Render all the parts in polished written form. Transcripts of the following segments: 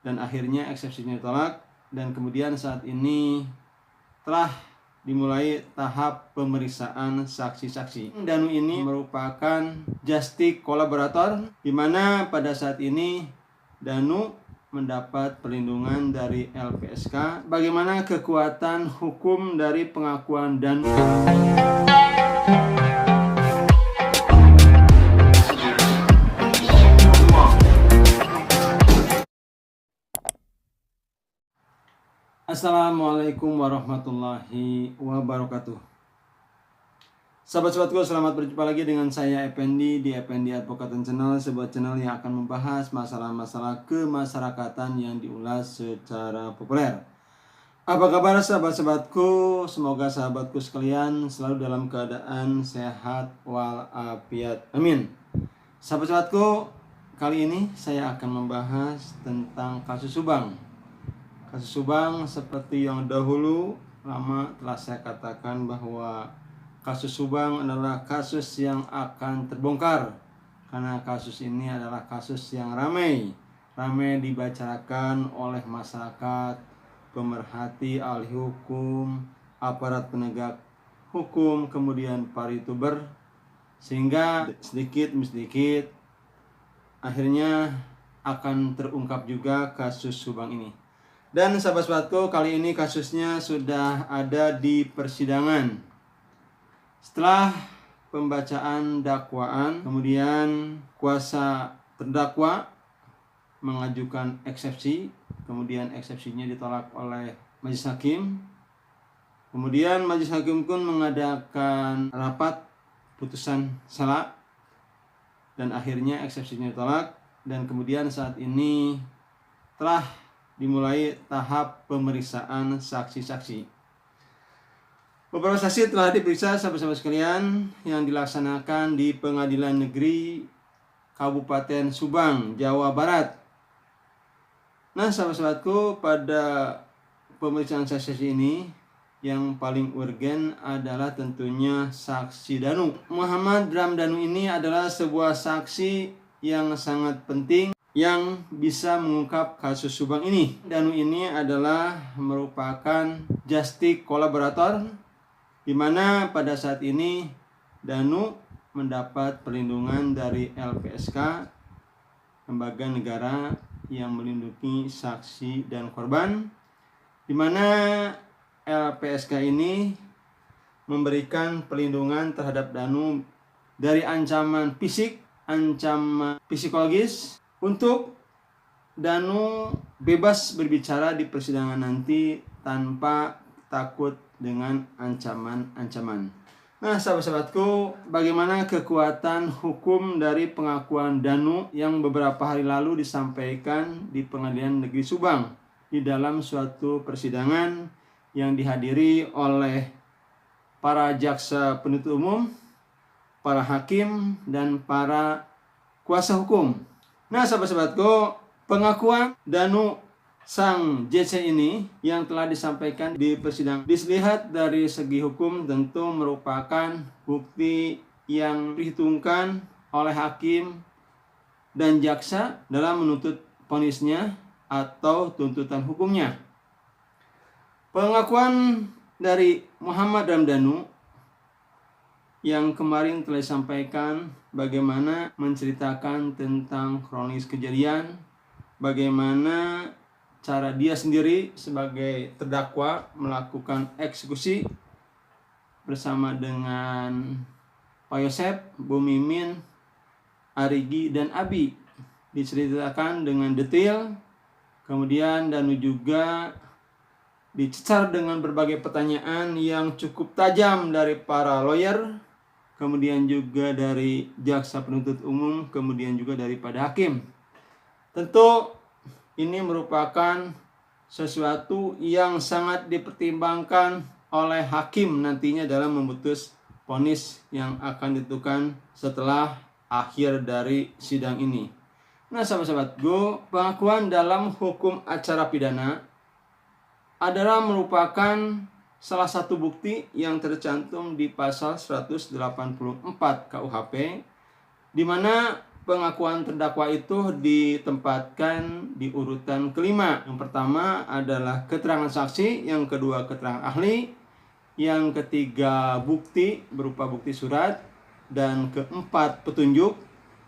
dan akhirnya eksepsinya ditolak, dan kemudian saat ini telah dimulai tahap pemeriksaan saksi-saksi. Danu ini merupakan justice kolaborator, di mana pada saat ini Danu mendapat perlindungan dari LPSK. Bagaimana kekuatan hukum dari pengakuan Danu? Assalamualaikum warahmatullahi wabarakatuh. Sahabat-sahabatku, selamat berjumpa lagi dengan saya Effendi di Effendi Advocaten Channel, sebuah channel yang akan membahas masalah-masalah kemasyarakatan yang diulas secara populer. Apa kabar sahabat-sahabatku? Semoga sahabatku sekalian selalu dalam keadaan sehat walafiat. Amin. Sahabat-sahabatku, kali ini saya akan membahas tentang kasus Subang. Kasus Subang seperti yang dahulu lama telah saya katakan bahwa kasus Subang adalah kasus yang akan terbongkar, karena kasus ini adalah kasus yang ramai dibicarakan oleh masyarakat, pemerhati, ahli hukum, aparat penegak hukum, kemudian para youtuber, sehingga sedikit demi sedikit akhirnya akan terungkap juga kasus Subang ini. Dan sahabat-sahabatku, kali ini kasusnya sudah ada di persidangan. Setelah pembacaan dakwaan, kemudian kuasa terdakwa mengajukan eksepsi, kemudian eksepsinya ditolak oleh majelis hakim. Kemudian majelis hakim pun mengadakan rapat putusan salah, dan akhirnya eksepsinya ditolak, dan kemudian saat ini telah dimulai tahap pemeriksaan saksi-saksi. Beberapa saksi telah diperiksa sahabat-sahabat sekalian yang dilaksanakan di Pengadilan Negeri Kabupaten Subang, Jawa Barat. Nah, sahabat-sahabatku, pada pemeriksaan saksi ini yang paling urgen adalah tentunya saksi Danu. Muhammad Ramdhanu ini adalah sebuah saksi yang sangat penting yang bisa mengungkap kasus Subang ini. Danu ini adalah merupakan justice kolaborator, di mana pada saat ini Danu mendapat perlindungan dari LPSK, lembaga negara yang melindungi saksi dan korban, di mana LPSK ini memberikan perlindungan terhadap Danu dari ancaman fisik, ancaman psikologis, untuk Danu bebas berbicara di persidangan nanti tanpa takut dengan ancaman-ancaman. Nah, sahabat-sahabatku, bagaimana kekuatan hukum dari pengakuan Danu yang beberapa hari lalu disampaikan di Pengadilan Negeri Subang di dalam suatu persidangan yang dihadiri oleh para jaksa penuntut umum, para hakim, dan para kuasa hukum. Nah, sahabat-sahabatku, pengakuan Danu sang JC ini yang telah disampaikan di persidangan dilihat dari segi hukum tentu merupakan bukti yang diperhitungkan oleh hakim dan jaksa dalam menuntut vonisnya atau tuntutan hukumnya. Pengakuan dari Muhammad Ramdhanu yang kemarin telah disampaikan bagaimana menceritakan tentang kronis kejadian, bagaimana cara dia sendiri sebagai terdakwa melakukan eksekusi bersama dengan Pak Yosep, Bu Mimin, Arigi, dan Abi. Diceritakan dengan detail, kemudian Danu juga dicecar dengan berbagai pertanyaan yang cukup tajam dari para lawyer, kemudian juga dari jaksa penuntut umum, kemudian juga daripada hakim. Tentu ini merupakan sesuatu yang sangat dipertimbangkan oleh hakim nantinya dalam memutus vonis yang akan ditentukan setelah akhir dari sidang ini. Nah, sahabat-sahabatku, pengakuan dalam hukum acara pidana adalah merupakan salah satu bukti yang tercantum di pasal 184 KUHP, di mana pengakuan terdakwa itu ditempatkan di urutan kelima. Yang pertama adalah keterangan saksi, yang kedua keterangan ahli, yang ketiga bukti berupa bukti surat, dan keempat petunjuk.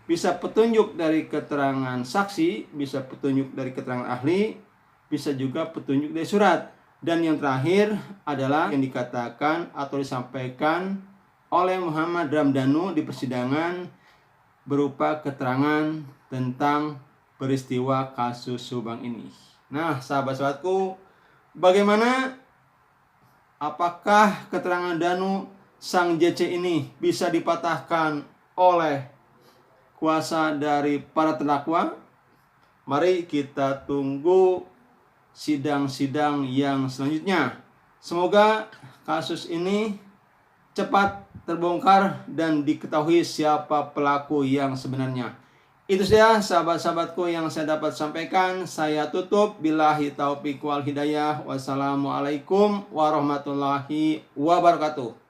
Bisa petunjuk dari keterangan saksi, bisa petunjuk dari keterangan ahli, bisa juga petunjuk dari surat. Dan yang terakhir adalah yang dikatakan atau disampaikan oleh Muhammad Ramdhanu di persidangan berupa keterangan tentang peristiwa kasus Subang ini. Nah, sahabat-sahabatku, bagaimana? Apakah keterangan Danu sang JC ini bisa dipatahkan oleh kuasa dari para terdakwa? Mari kita tunggu sidang-sidang yang selanjutnya. Semoga kasus ini cepat terbongkar dan diketahui siapa pelaku yang sebenarnya. Itu saja sahabat-sahabatku yang saya dapat sampaikan. Saya tutup. Billahi taufiq wal hidayah. Wassalamualaikum warahmatullahi wabarakatuh.